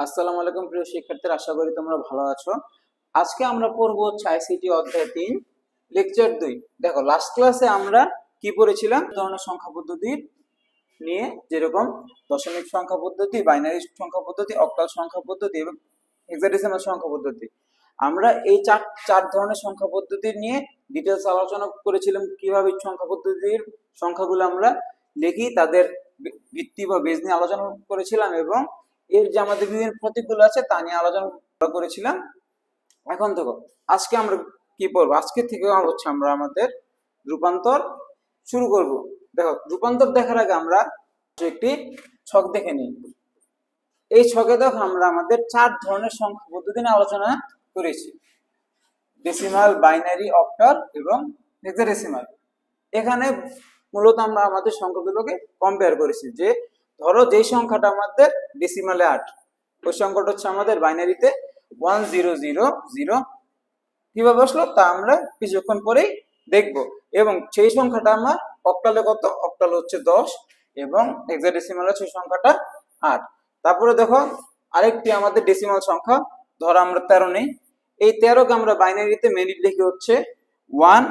আসসালামু আলাইকুম প্রিয় শিক্ষার্থীরা, আশা করি তোমরা ভালো আছো। আজকে আমরা পড়ব হচ্ছে আইসিটি অধ্যায় 3 লেকচার 2। দেখো, লাস্ট ক্লাসে আমরা কি পড়েছিলাম? ধরনের সংখ্যা পদ্ধতি নিয়ে, যেরকম দশমিক সংখ্যা পদ্ধতি, বাইনারি সংখ্যা পদ্ধতি, অক্টাল সংখ্যা পদ্ধতি এবং হেক্সাডেসিমাল সংখ্যা পদ্ধতি। আমরা এই চার ধরনের সংখ্যা পদ্ধতি নিয়ে ডিটেলস আলোচনা করেছিলাম, কিভাবে সংখ্যা পদ্ধতির সংখ্যাগুলো আমরা লিখি, তাদের ভিত্তি বা বেজ নিয়ে আলোচনা করেছিলাম এবং এর যে আমাদের বিভিন্ন প্রতীকগুলো আছে তা নিয়ে আলোচনা করেছিলাম। এখন দেখো, আজকে আমরা কি পড়বো? আজকে থেকে হচ্ছে আমরা আমাদের রূপান্তর শুরু করব। দেখো, রূপান্তর দেখার আগে আমরা একটি ছক দেখে নিই। এই ছকে দেখো, আমরা আমাদের চার ধরনের সংখ্যা পদ্ধতি নিয়ে আলোচনা করেছি: ডেসিমাল, বাইনারি, অক্টাল এবং হেক্সাডেসিমাল। এখানে মূলত আমরা আমাদের সংখ্যাগুলোকে কম্পেয়ার করেছি। যে ধরো, যেই সংখ্যাটা আমাদের ডেসিমালে 8, ওই সংখ্যাটা হচ্ছে আমাদের বাইনারিতে 1000। কিভাবে আসলো তা আমরা কিছুক্ষণ পরেই দেখব। এবং সেই সংখ্যাটা আমার অক্টালে কত? অক্টাল হচ্ছে 10 এবং হেক্সাডেসিমাল হচ্ছে সংখ্যাটা 8। তারপরে দেখো, আরেকটি আমাদের ডেসিমাল সংখ্যা, ধরো আমরা 13 নেই। এই 13কে আমরা বাইনারিতে মিনিট লিখে হচ্ছে 1।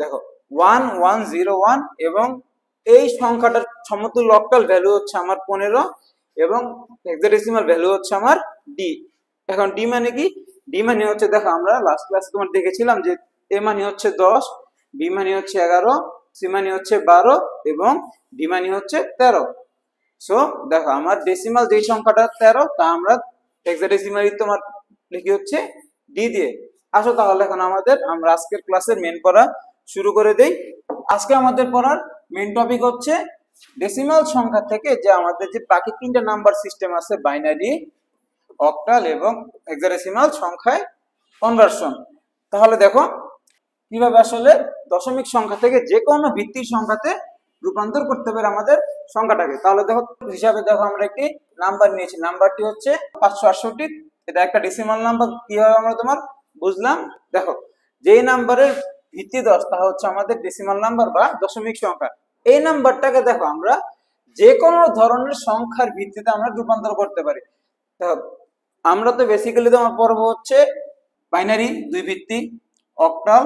দেখো, 1101 এবং এই সংখ্যাটার সমতুল্য অক্টাল ভ্যালু হচ্ছে আমার 15 এবং হেক্সাডেসিমাল ভ্যালু হচ্ছে আমার ডি। এখন ডি মানে কি? ডি মানে হচ্ছে, দেখো আমরা লাস্ট ক্লাসে তোমার দেখেছিলাম যে এ মানে হচ্ছে 10, বি মানে হচ্ছে 11, সি মানে হচ্ছে 12 এবং ডি মানে হচ্ছে 13। সো দেখো, আমার ডেসিমাল যেই সংখ্যাটা 13, তা আমরা হেক্সাডেসিমালি তোমার লিখি হচ্ছে ডি দিয়ে। আসো তাহলে এখন আমরা আজকের ক্লাসের মেন পড়া শুরু করে দেই। আজকে আমাদের পড়ার মেন টপিক হচ্ছে ডেসিমাল সংখ্যা থেকে যে আমাদের যে বাকি তিনটা নাম্বার সিস্টেম আছে, বাইনারি, অক্টাল এবং হেক্সাডেসিমাল সংখ্যায় কনভার্সন। তাহলে দেখো কিভাবে আসলে দশমিক সংখ্যা থেকে যে কোনো ভিত্তির সংখ্যাতে রূপান্তর করতে পারে আমাদের সংখ্যাটাকে। তাহলে দেখো, হিসাবে দেখো আমরা একটি নাম্বার নিয়েছি, নাম্বারটি হচ্ছে 568। এটা একটা ডেসিমাল নাম্বার। কিভাবে আমরা তোমার বুঝলাম? দেখো, যেই নাম্বারের ভিত্তি 10, তা হচ্ছে আমাদের ডেসিমাল নাম্বার বা দশমিক সংখ্যা। এই নাম্বারটাকে দেখো আমরা যে কোনো ধরনের সংখ্যার ভিত্তিতে আমরা রূপান্তর করতে পারি। দেখো, আমরা তো বেসিক্যালি তোমার পর্ব হচ্ছে বাইনারি 2 ভিত্তি, অক্টাল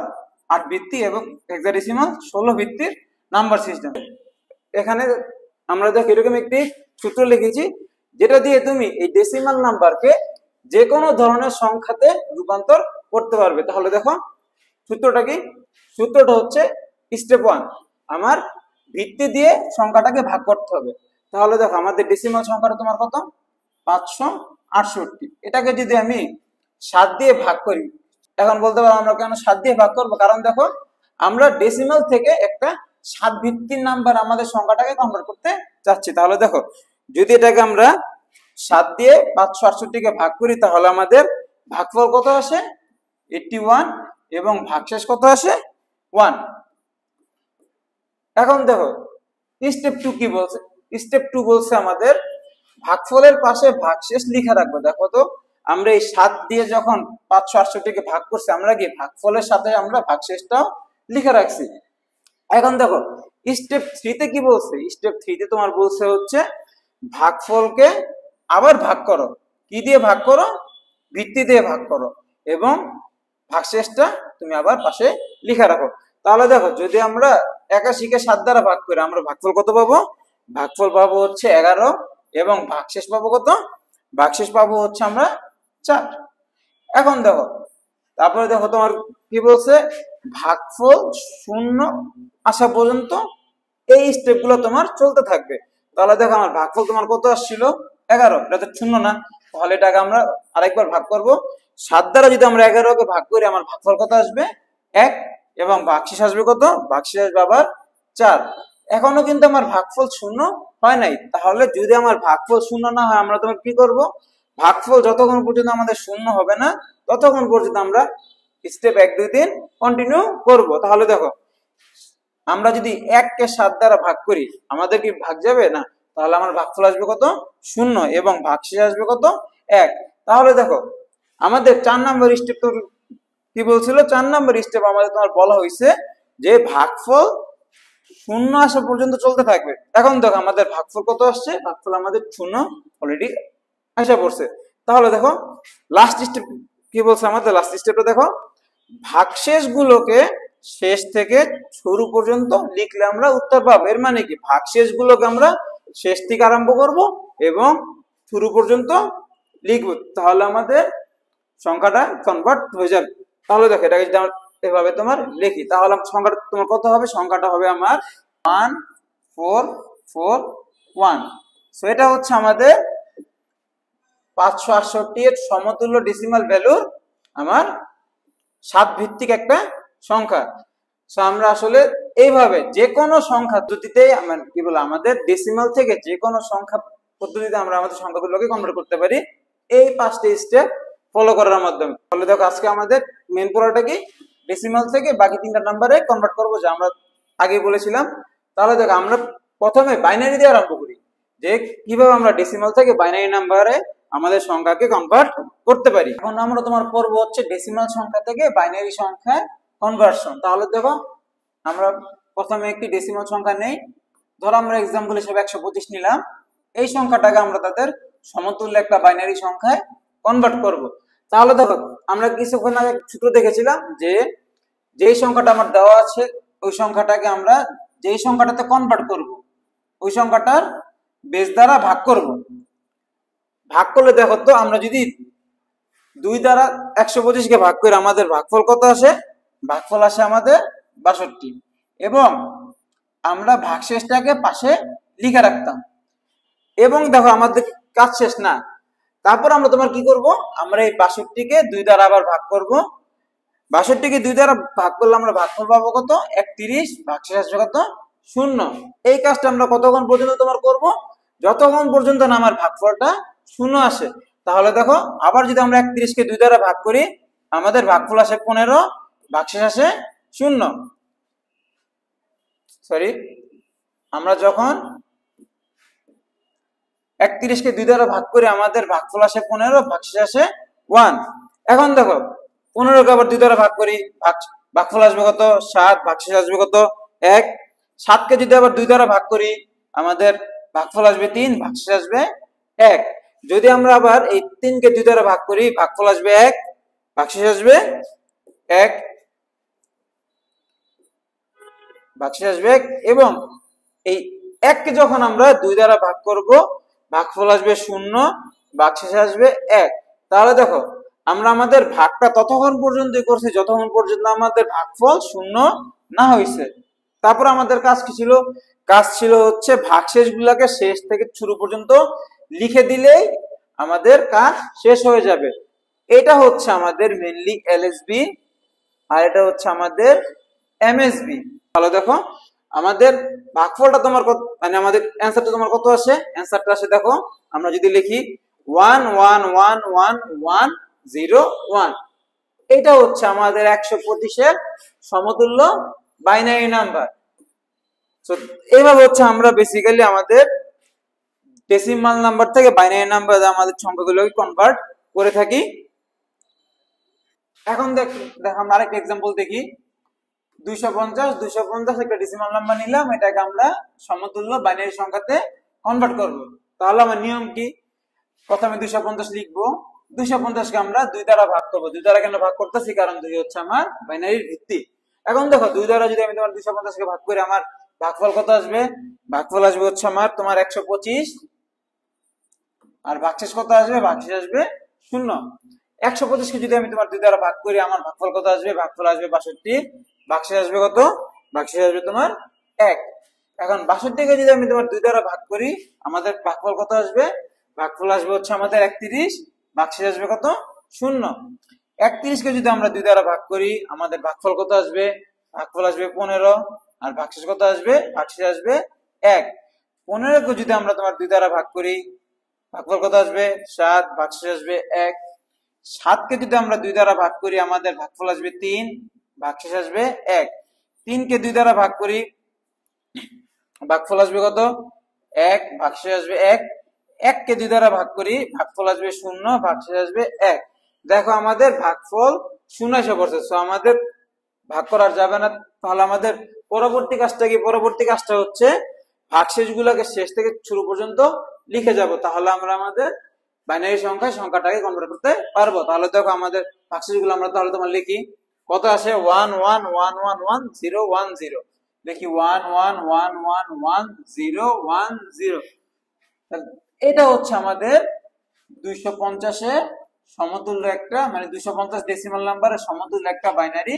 8 ভিত্তি এবং হেক্সাডেসিমাল 16 ভিত্তির নাম্বার সিস্টেম। এখানে আমরা দেখো এরকম একটি সূত্র লিখেছি, যেটা দিয়ে তুমি এই ডেসিমাল নাম্বারকে যে কোনো ধরনের সংখ্যাতে রূপান্তর করতে পারবে। তাহলে দেখো সূত্রটা কি? সূত্রটা হচ্ছে স্টেপ 1, আমার ভিত্তি দিয়ে সংখ্যাটাকে ভাগ করতে হবে। তাহলে দেখো, আমাদের ডেসিমাল সংখ্যাটা তোমার কত? 568। এটাকে যদি আমি 7 দিয়ে ভাগ করি, এখন বলতে পারো আমরা কেন 7 দিয়ে ভাগ করবো? কারণ দেখো, আমরা ডেসিমাল থেকে একটা 7 ভিত্তির নাম্বার আমাদের সংখ্যাটাকে কনভার্ট করতে চাচ্ছি। তাহলে দেখো, যদি এটাকে আমরা 7 দিয়ে 568কে ভাগ করি, তাহলে আমাদের ভাগফল কত আসে? 81 এবং ভাগশেষ কত আসে? 1। এখন দেখো স্টেপ 2 কি বলছে? স্টেপ 2 বলছে আমাদের ভাগফলের পাশে ভাগশেষ লিখে রাখবো। দেখো তো, আমরা এই 7 দিয়ে যখন 568কে ভাগ করছি, আমরা কি ভাগফলের সাথে আমরা ভাগশেষটাও লিখে রাখছি। এখন দেখো স্টেপ 3 তে কি বলছে? স্টেপ 3 তে তোমার বলছে হচ্ছে ভাগফলকে আবার ভাগ করো। কি দিয়ে ভাগ করো? ভিত্তি দিয়ে ভাগ করো এবং ভাগশেষটা তুমি আবার পাশে লিখে রাখো। তাহলে দেখো, যদি আমরা 81কে 7 দ্বারা ভাগ করি, আমরা ভাগফল কত পাবো? ভাগফল পাবো হচ্ছে 11 এবং ভাগশেষ পাবো কত? ভাগশেষ পাবো হচ্ছে আমরা 4। এখন দেখো, তারপরে দেখো তোমার কি বলছে? ভাগফল 0 আসা পর্যন্ত এই স্টেপ গুলো তোমার চলতে থাকবে। তাহলে দেখো, আমার ভাগফল তোমার কত আসছিল? 11। এটা তো 0 না, তাহলে এটাকে আমরা আরেকবার ভাগ করব। 7 দ্বারা যদি আমরা 11কে ভাগ করি, আমার ভাগফল কত আসবে? 1 এবং ভাগশেষ আসবে কত? ভাগশেষ আসবে আবার 4। এখনো কিন্তু আমার ভাগফল 0 হয় নাই। তাহলে যদি আমার ভাগফল 0 না হয়, আমরা তোমার কি করব? ভাগফল যতক্ষণ পর্যন্ত আমাদের 0 হবে না, ততক্ষণ পর্যন্ত আমরা স্টেপ 1 2 3 কন্টিনিউ করব। তাহলে দেখো, আমরা যদি 1কে 7 দ্বারা ভাগ করি, আমাদের কি ভাগ যাবে না? তাহলে আমার ভাগফল আসবে কত? 0 এবং ভাগশেষ আসবে কত? 1। তাহলে দেখো, আমাদের 4 নম্বর স্টেপ তো কি বলছিল? 4 নম্বর স্টেপ আমাদের তোমার বলা হয়েছে যে ভাগফল 0 আসা পর্যন্ত চলতে থাকবে। এখন দেখো, আমাদের ভাগফল কত আসছে? ভাগফল আমাদের 0 অলরেডি আসা পড়ছে। তাহলে দেখো লাস্ট স্টেপ কি বলছে আমাদের, লাস্ট স্টেপটা দেখো, ভাগশেষ গুলোকে শেষ থেকে শুরু পর্যন্ত লিখলে আমরা উত্তর পাবো। এর মানে কি, ভাগশেষ গুলোকে আমরা শেষ থেকে আরম্ভ করব এবং শুরু পর্যন্ত লিখবো, তাহলে আমাদের সংখ্যাটা কনভার্ট হয়ে যাবে। তাহলে দেখো এটাকে যদি এভাবে তোমার লিখি, তাহলে সংখ্যাটা তোমার কত হবে, সংখ্যাটা হবে আমার 1441। সো এটা হচ্ছে আমাদের 568 এর সমতুল্য ডেসিমাল ভ্যালুর আমার 7 ভিত্তিক একটা সংখ্যা। সো আমরা আসলে এইভাবে যে কোনো সংখ্যা পদ্ধতিতে কি বলে আমাদের ডেসিমাল থেকে যে কোনো সংখ্যা পদ্ধতিতে আমরা আমাদের সংখ্যাগুলোকে কনভার্ট করতে পারি এই 5টি স্টেপ ফলো করার মাধ্যমে। তাহলে দেখো আজকে আমাদের মেন পড়াটা কি, ডেসিমাল থেকে বাকি 3টা নাম্বারে কনভার্ট করব, যা আমরা আগে বলেছিলাম। তাহলে দেখো আমরা প্রথমে বাইনারি দিয়ে আরম্ভ করি, যে কিভাবে আমরা ডেসিমাল থেকে বাইনারি নাম্বারে আমাদের সংখ্যাকে কনভার্ট করতে পারি। এখন আমরা তোমার পর্ব হচ্ছে ডেসিমাল সংখ্যা থেকে বাইনারি সংখ্যায় কনভার্সন। তাহলে দেখো আমরা প্রথমে একটি ডেসিমাল সংখ্যা নেই, ধরো আমরা এক্সাম্পল হিসেবে 125 নিলাম। এই সংখ্যাটাকে আমরা তাদের সমতুল্য একটা বাইনারি সংখ্যায় কনভার্ট করব। তাহলে দেখো আমরা কিছুক্ষণ আগে সূত্র দেখেছিলাম যে যেই সংখ্যাটা আমার দেওয়া আছে ওই সংখ্যাটাকে আমরা যেই সংখ্যাটাতে কনভার্ট করব ওই সংখ্যাটার বেস দ্বারা ভাগ করব। ভাগ করলে দেখো তো আমরা যদি 2 দ্বারা 125 কে ভাগ করে আমাদের ভাগফল কত আসে, ভাগফল আসে আমাদের 62। এবং আমরা ভাগশেষটাকে পাশে লিখে রাখতাম। এবং দেখো আমাদের কাজ শেষ না, তারপর আমরা তোমার কি করব, আমরা এই 62কে 2 দ্বারা আবার ভাগ করব। 62কে 2 দ্বারা ভাগ করলে আমরা ভাগফল পাবো কত, 31, ভাগশেষ আসবে কত, 0। এই কাজটা আমরা কতক্ষণ পর্যন্ত তোমার করব, যতক্ষণ পর্যন্ত না আমার ভাগফলটা 0 আসে। তাহলে দেখো আবার যদি আমরা 31কে 2 দ্বারা ভাগ করি আমাদের ভাগফল আসে 15, ভাগশেষ আসে 0। সরি, আমরা যখন 31কে 2 দ্বারা ভাগ করি আমাদের ভাগফল আসে 15, ভাগশেষ আসে 1। এখন দেখো 15কে আবার 2 দ্বারা ভাগ করি, ভাগফল আসবে কত, 7, ভাগশেষ আসবে কত, 1। 7কে যদি আবার 2 দ্বারা ভাগ করি আমাদের ভাগফল আসবে 3, ভাগশেষ আসবে 1। যদি আমরা আবার এই 3কে 2 দ্বারা ভাগ করি ভাগফল আসবে 1, ভাগশেষ আসবে 1, ভাগশেষ আসবে 1। এবং এই 1কে যখন আমরা 2 দ্বারা ভাগ করব ভাগফল আসবে 0, ভাগশেষ আসবে 1। তাহলে দেখো আমরা আমাদের ভাগটা ততক্ষণ পর্যন্তই করছি যতক্ষণ পর্যন্ত আমাদের ভাগফল 0 না হয়েছে। তারপর আমাদের কাজ কি ছিল, কাজ ছিল হচ্ছে ভাগশেষ গুলাকে শেষ থেকে শুরু পর্যন্ত লিখে দিলেই আমাদের কাজ শেষ হয়ে যাবে। এটা হচ্ছে আমাদের মেইনলি এলএসবি আর এটা হচ্ছে আমাদের এমএসবি। তাহলে দেখো আমাদের ভাগফলটা তোমার কত, মানে আমাদের অ্যানসারটা তোমার কত আসে, অ্যানসারটা আসে দেখো আমরা যদি লিখি 1111101। এটা হচ্ছে আমাদের 125 এর সমতুল্য বাইনারি নাম্বার। সো এইভাবে হচ্ছে আমরা বেসিক্যালি আমাদের ডেসিমাল নাম্বার থেকে বাইনারি নাম্বার আমাদের সংখ্যাগুলোকে কনভার্ট করে থাকি। এখন দেখো আমরা আরেকটা एग्जांपल দেখি। 250 একটা ডেসিমাল নাম্বার নিলাম, এটাকে আমরা সমতুল্য বাইনারি সংখ্যাতে কনভার্ট করব। তাহলে আমার নিয়ম কি, প্রথমে 250 লিখবো, 250কে আমরা 2 দ্বারা ভাগ করব। 2 দ্বারা কেন ভাগ করতেছি, কারণ 2 হচ্ছে আমার বাইনারির ভিত্তি। এখন দেখো 2 দ্বারা যদি আমি তোমার 250কে ভাগ করি আমার ভাগফল কত আসবে, ভাগফল আসবে হচ্ছে আমার তোমার 125, আর ভাগশেষ কত আসবে, ভাগশেষ আসবে 0। 125কে যদি আমি তোমার 2 দ্বারা ভাগ করি আমার ভাগফল কত আসবে, ভাগফল আসবে 62, ভাগশেষ আসবে কত, ভাগশেষ আসবে তোমার 1। এখন 62কে যদি আমি তোমার 2 দ্বারা ভাগ করি আমাদের ভাগফল কত আসবে, ভাগফল আসবে হচ্ছে আমাদের 31, ভাগশেষ আসবে কত, 0। 31কে যদি আমরা 2 দ্বারা ভাগ করি আমাদের ভাগফল কত আসবে, ভাগফল আসবে 15, আর ভাগশেষ কত আসবে, ভাগশেষ আসবে 1। 15কে যদি আমরা তোমার 2 দ্বারা ভাগ করি ভাগফল কত আসবে, 7, ভাগশেষ আসবে 1। 7কে যদি আমরা 2 দ্বারা ভাগ করি আমাদের ভাগফল আসবে 3, ভাগশেষ আসবে 1। 3কে 2 দ্বারা ভাগ করি ভাগফল আসবে কত, 1, ভাগশেষ আসবে 1। 1কে 2 দ্বারা ভাগ করি ভাগফল আসবে 0, ভাগশেষ আসবে 1। দেখো আমাদের ভাগফল 0 এসে পড়ছে। সো আমাদের ভাগ করা যাবে না। তাহলে আমাদের পরবর্তী কাজটা কি, পরবর্তী কাজটা হচ্ছে ভাগশেষ গুলাকে শেষ থেকে শুরু পর্যন্ত লিখে যাব। তাহলে আমরা আমাদের বাইনারি সংখ্যায় সংখ্যাটাকে কনভার্ট করতে পারবো। তাহলে দেখো আমাদের ভাগশেষ গুলো আমরা তাহলে তোমার লিখি, কত আসে 11111010, দেখি 11111010। এটা হচ্ছে আমাদের 250-এর সমতুল্য একটা, মানে 250 ডেসিমাল নাম্বারের সমতুল্য একটা বাইনারি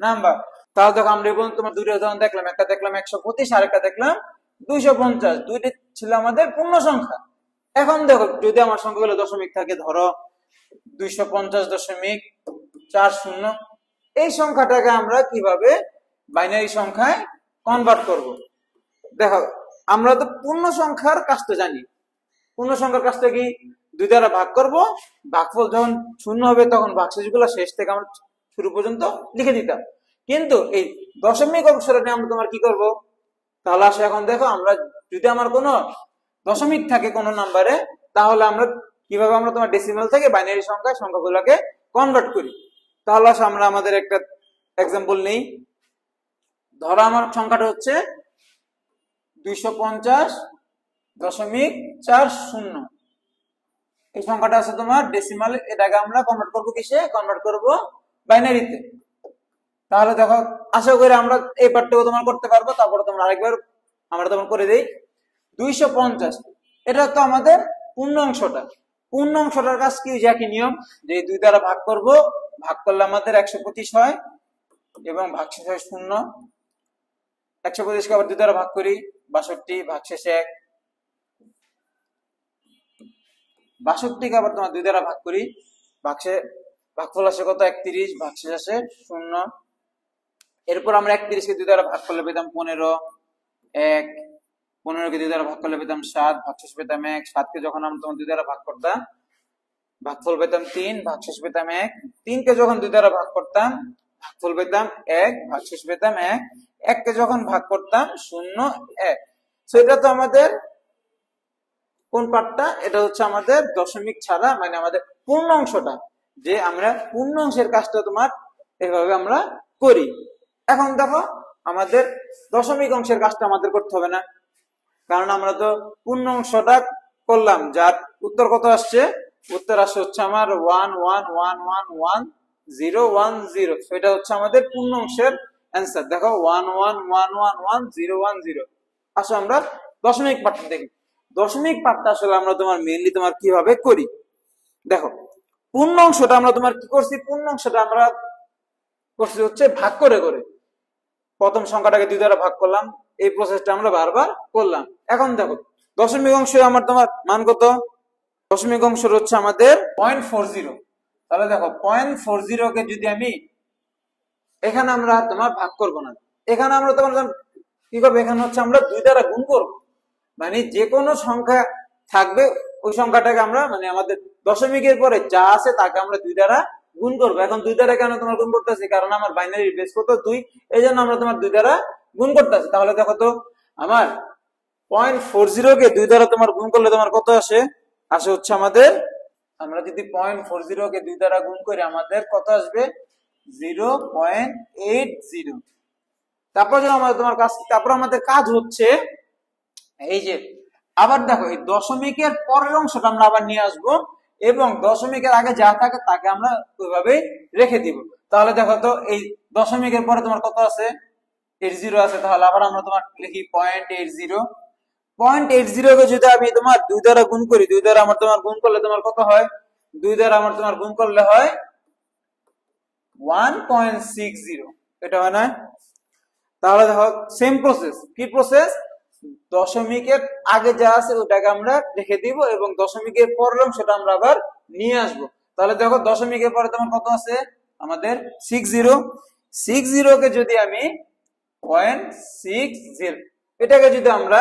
নাম্বার। তাহলে দেখো আমরা এবং তোমার দুটো উদাহরণ দেখলাম, একটা দেখলাম 125 আর একটা দেখলাম 250, দুইটি ছিল আমাদের পূর্ণ সংখ্যা। এখন দেখো যদি আমার সংখ্যাগুলো দশমিক থাকে, ধরো 250.40, এই সংখ্যাটাকে আমরা কিভাবে বাইনারি সংখ্যায় কনভার্ট করব। দেখো আমরা তো পূর্ণ সংখ্যার কাজটা জানি, পূর্ণ সংখ্যার কাজটা কি, 2 দ্বারা ভাগ করব, ভাগফল যখন 0 হবে তখন ভাগশেষগুলো শেষ থেকে আমরা শুরু পর্যন্ত লিখে দিতাম। কিন্তু এই দশমিক অংশটা নিয়ে আমরা তোমার কি করব, তাহলে আসো এখন দেখো আমরা যদি আমার কোনো দশমিক থাকে কোনো নাম্বারে, তাহলে আমরা কিভাবে আমরা তোমার ডেসিমাল থেকে বাইনারি সংখ্যায় সংখ্যাগুলোকে কনভার্ট করি। তাহলে আসো আমরা আমাদের একটা এক্সাম্পল নেই। ধরো আমার সংখ্যাটা হচ্ছে 250.40, এই সংখ্যাটা আছে তোমার ডেসিমাল, এটাকে আমরা কনভার্ট করবো কিসে, কনভার্ট করব বাইনারিতে। তাহলে দেখো আশা করি আমরা এই পার্টটুকু তোমার করতে পারবো। তারপরে তোমরা আরেকবার আমরা তোমার করে দেই। 250, এটা তো আমাদের পূর্ণ অংশটা, পূর্ণ অংশটার কাজ কি, একই নিয়ম, যে 2 দ্বারা ভাগ করব, ভাগ করলে আমাদের 125 হয় এবং ভাগশেষ হয় 0। 125 কে আবার 2 দ্বারা ভাগ করি, 62, ভাগশেষ 1। 62 কে আবার তোমার 2 দ্বারা ভাগ করি, ভাগফল আসে কত, 31, ভাগশেষ আসে 0। এরপর আমরা 31 কে 2 দ্বারা ভাগ করলে পেতাম 15, 1। 15 কে 2 দ্বারা ভাগ করলে পেতাম 7, ভাগশেষ পেতাম 1। 7 কে যখন আমরা তোমার 2 দ্বারা ভাগ করতাম, ভাগফল পেতাম 3, ভাগশেষ পেতাম 1। 3 কে যখন 2 দ্বারা ভাগ করতাম, ভাগফল পেতাম 1, ভাগশেষ পেতাম 1। 1 কে যখন ভাগ করতাম 0, 1। সো এটা তো আমাদের কোন পার্টটা, এটা হচ্ছে আমাদের দশমিক ছাড়া, মানে আমাদের পূর্ণ অংশটা, যে আমরা পূর্ণ অংশের কাজটা তোমার এভাবে আমরা করি। এখন দেখো আমাদের দশমিক অংশের কাজটা আমাদের করতে হবে না, কারণ আমরা তো পূর্ণ অংশটা করলাম। যার উত্তর কত আসছে, উত্তর আসছে হচ্ছে আমার 11111010, সেটা হচ্ছে আমাদের পূর্ণ অংশের অ্যান্সার। দেখো 11111010। আসলে আমরা দশমিক পার্টটা দেখি। দশমিক পার্টটা আসলে আমরা তোমার মেইনলি তোমার কিভাবে করি, দেখো পূর্ণ অংশটা আমরা তোমার কি করছি, পূর্ণ অংশটা আমরা করছি হচ্ছে ভাগ করে করে। প্রথম সংখ্যাটাকে 2 দ্বারা ভাগ করলাম, এই প্রসেসটা আমরা বারবার করলাম। এখন দেখো দশমিক অংশে আমার তোমার মান কত, দশমিক অংশ হচ্ছে আমাদের 0.40। তাহলে দেখো 0.40 কে যদি আমি এখানে আমরা তোমার ভাগ করব না, এখানে আমরা তোমার কি করবো, এখানে হচ্ছে আমরা 2 দ্বারা গুণ করব, মানে যে কোনো সংখ্যা থাকবে ওই সংখ্যাটাকে আমরা, মানে আমাদের দশমিকের পরে যা আছে তাকে আমরা 2 দ্বারা গুণ করবো। এখন 2 দ্বারা কেন তোমার গুণ করতেছি, কারণ আমার বাইনারি বেস কত 2, এই জন্য আমরা তোমার 2 দ্বারা গুণ করতেছি। তাহলে দেখো তো আমার 0.40 কে 2 দ্বারা তোমার গুণ করলে তোমার কত আসে, আসে হচ্ছে আমাদের, আমরা যদি 0.40 কে 2 দ্বারা গুণ করি আমাদের কত আসবে, 0.80। তারপর যখন আমাদের তোমার কাজ, তারপর আমাদের কাজ হচ্ছে এই যে আবার দেখো এই দশমিকের পরের অংশটা আমরা আবার নিয়ে আসবো এবং দশমিকের আগে যা থাকে তাকে আমরা ওইভাবেই রেখে দিব। তাহলে দেখো তো এই দশমিকের পরে তোমার কত আছে, 80 আছে। তাহলে আবার আমরা তোমার লিখি 0.80। 0.80 কে যদি আমি তোমার 2 দ্বারা গুণ করি, 2 দ্বারা আমার তোমার গুণ করলে তোমার কত হয়, 2 দ্বারা আমার তোমার গুণ করলে হয় 1.60, এটা হয় না। তাহলে দেখো সেম প্রসেস, কি প্রসেস, দশমিকের আগে যা আছে ওটাকে আমরা রেখে দিব এবং দশমিকের পরের অংশটা আমরা আবার নিয়ে আসবো। তাহলে দেখো দশমিকের পরে তোমার কত আছে আমাদের 60। 60 কে যদি আমি 0.60, এটাকে যদি আমরা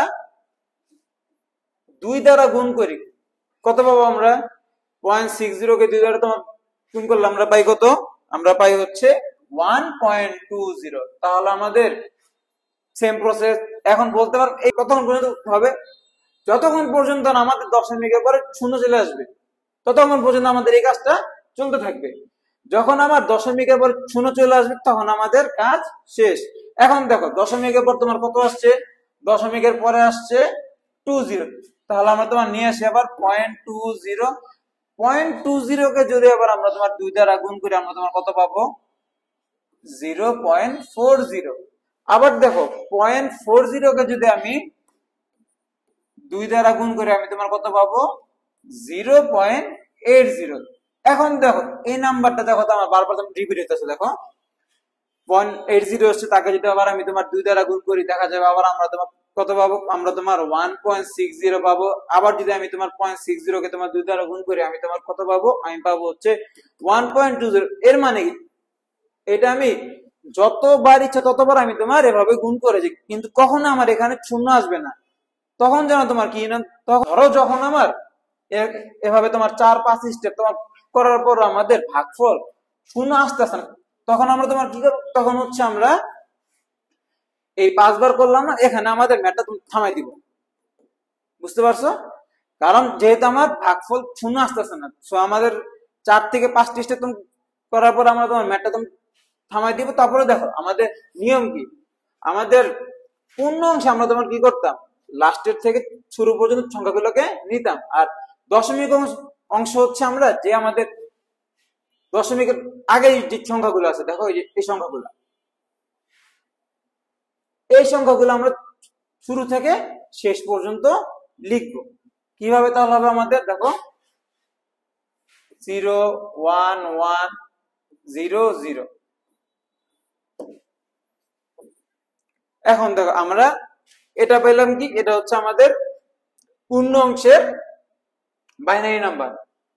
2 দ্বারা গুণ করি কত পাবো আমরা, 0.60 কে 2 দ্বারা তোমার গুণ করলে আমরা পাই কত, আমরা পাই হচ্ছে 1.20। তাহলে আমাদের সেম প্রসেস। এখন বলতে পারো এই কতক্ষণ পর্যন্ত হবে, যতক্ষণ পর্যন্ত আমাদের দশমিকের পরে 0 চলে আসবে ততক্ষণ পর্যন্ত আমাদের এই কাজটা চলতে থাকবে। যখন আমার দশমিকের পর 0 চলে আসবে তখন আমাদের কাজ শেষ। এখন দেখো দশমিকের পর তোমার কত আসছে, দশমিকের পরে আসছে 20। তাহলে আমরা তোমার নিয়ে আসি আবার 0.20। 0.20 কে যদি আবার আমরা তোমার 2 দ্বারা গুণ করি আমরা তোমার কত পাবো 0.40। আবার দেখো 0.40 কে যদি আমি 2 দ্বারা গুণ করি আমি তোমার কত পাবো 0.80। এখন দেখো এই নাম্বারটা দেখো তো আমার বারবার রিপিট হইতেছে, দেখো 0.80 হচ্ছে, তাকে যদি আবার আমি তোমার 2 দ্বারা গুণ করি দেখা যাবে আবার আমরা তোমার কত পাবো, আমরা তোমার 1.60 পাবো। আবার যদি আমি তোমার 0.60 কে তোমার 2 দ্বারা গুণ করি আমি তোমার কত পাবো, আমি পাবো হচ্ছে 1.20। এর মানে কি এটা আমি যতবার ইচ্ছা ততবার আমি তোমার এভাবে গুণ করেছি, কিন্তু কখনো আমার এখানে শূন্য আসবে না। তখন যেন তোমার কি না, তখন ধরো যখন আমার এভাবে তোমার 4-5 স্টেপ তোমার করার পর আমাদের ভাগফল শূন্য আসতেছে না, তখন আমরা তোমার কি করবো, তখন হচ্ছে আমরা এই 5 বার করলাম না, এখানে আমাদের ম্যাথটা তুমি থামাই দিব। বুঝতে পারছো? কারণ যেহেতু আমার ভাগফল শূন্য আসতেছে না, সো আমাদের 4 থেকে 5টি স্টেপ তুমি করার পর আমরা তোমার ম্যাথটা তুমি থামাই দিব। তারপরে দেখো আমাদের নিয়ম কি, আমাদের পূর্ণ অংশে আমরা তোমার কি করতাম, লাস্টের থেকে শুরু পর্যন্ত সংখ্যাগুলোকে নিতাম। আর দশমিক অংশ হচ্ছে আমরা যে আমাদের দশমিকের আগে যে সংখ্যাগুলো আছে, দেখো এই সংখ্যাগুলো, এই সংখ্যাগুলো আমরা শুরু থেকে শেষ পর্যন্ত লিখবো। কিভাবে তাহলে হবে আমাদের, দেখো 0 1 1 0 0। এখন দেখো আমরা এটা পেলাম কি, এটা হচ্ছে আমাদের পূর্ণ অংশের বাইনারি নাম্বার,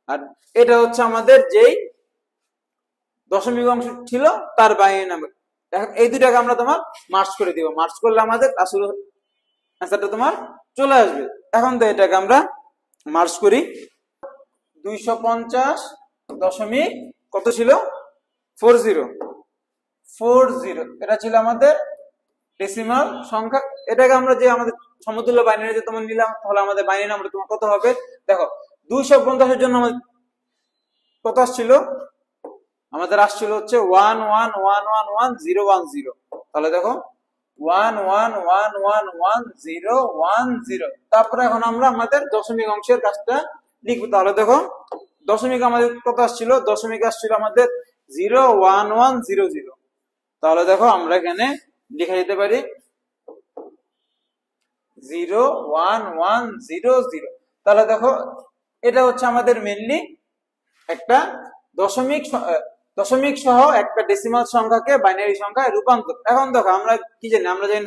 আর এটা হচ্ছে আমাদের যেই দশমিক অংশ ছিল তার বাইনারি নাম্বার। এখন এই দুটাকে আমরা তোমার মার্জ করে দিব, মার্জ করলে আমাদের আসলে অ্যান্সারটা তোমার চলে আসবে। এখন তো এটাকে আমরা মার্জ করি, 250 দশমিক কত ছিল 40, এটা ছিল আমাদের ডেসিমাল সংখ্যা। এটাকে আমরা যে আমাদের সমতুল্য বাইনারি যে তোমার নিলাম, তাহলে আমাদের বাইনারি নাম্বার তোমার কত হবে, দেখো 250 এর জন্য আমাদের কত আসছিল, আমাদের আসছিল হচ্ছে 11111010। তাহলে দেখো 11111010। তারপরে এখন আমরা আমাদের দশমিক অংশের কাজটা লিখবো। তাহলে দেখো দশমিক আমাদের কত আসছিল, দশমিক আসছিল আমাদের 01100। তাহলে দেখো আমরা এখানে লিখে দিতে পারি 01100। তাহলে দেখো এটা হচ্ছে আমাদের মেনলি একটা দশমিক সহ একটা ডেসিমাল সংখ্যাকে বাইনারি সংখ্যায় রূপান্তর। এখন দেখো আমরা কি জানি, আমরা জানি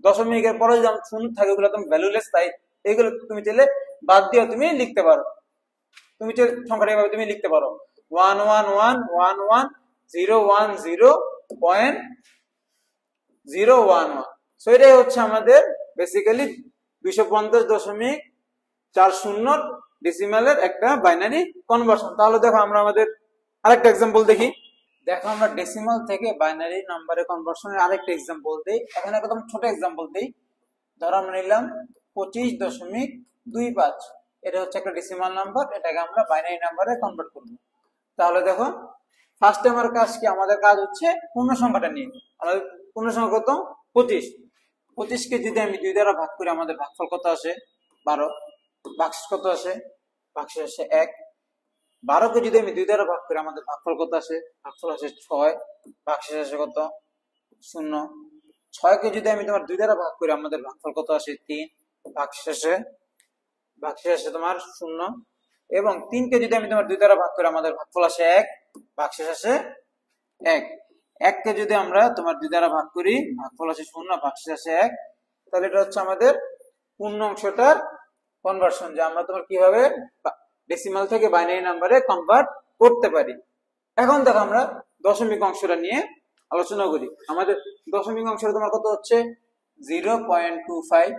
দশমিকের পরে যেমন শূন্য থাকে ওগুলো তুমি ভ্যালুলেস, তাই এগুলো তুমি চাইলে বাদ দিয়ে তুমি লিখতে পারো, তুমি সংখ্যাটা এভাবে তুমি লিখতে পারো 1111110.011। সো এটাই হচ্ছে আমাদের বেসিক্যালি 250.40 ডেসিমালের একটা বাইনারি কনভার্সন। তাহলে দেখো আমরা আমাদের আরেকটা এক্সাম্পল দেখি। দেখো আমরা ডেসিমাল থেকে বাইনারি নাম্বারে কনভার্সনের আরেকটা এক্সাম্পল দেই। এখানে একদম ছোট এক্সাম্পল দেই। ধরো আমরা নিলাম 25.25, এটা হচ্ছে একটা ডেসিমাল নাম্বার, এটাকে আমরা বাইনারি নাম্বারে কনভার্ট করব। তাহলে দেখো ফার্স্ট আমার কাজ কি, আমাদের কাজ হচ্ছে পূর্ণ সংখ্যাটা নিয়ে। আমাদের পূর্ণ সংখ্যা কত 25, 25কে যদি আমি 2 দ্বারা ভাগ করি আমাদের ভাগফল কত আসে 12, ভাগশেষ কত আসে, ভাগশেষ আসে 1। 12কে যদি আমি 2 দ্বারা ভাগ করি আমাদের ভাগফল কত আসে, ভাগফল আসে 6, ভাগশেষ আসে কত 0। 6কে যদি আমি তোমার 2 দ্বারা ভাগ করি আমাদের ভাগফল কত আসে 3, ভাগশেষ আসে তোমার 0। এবং 3কে যদি আমি তোমার 2 দ্বারা ভাগ করি আমাদের ভাগফল আসে 1, ভাগশেষ আসে 1। 1কে যদি আমরা তোমার 2 দ্বারা ভাগ করি ভাগফল আসে 0, ভাগশেষ আসে 1। তাহলে এটা হচ্ছে আমাদের পূর্ণ অংশটার কনভার্সন, যে আমরা তোমার কিভাবে ডেসিমাল থেকে বাইনারি নাম্বারে কনভার্ট করতে পারি। এখন দেখো আমরা দশমিক অংশটা নিয়ে আলোচনা করি। আমাদের দশমিক অংশটা তোমার কত হচ্ছে 0.25।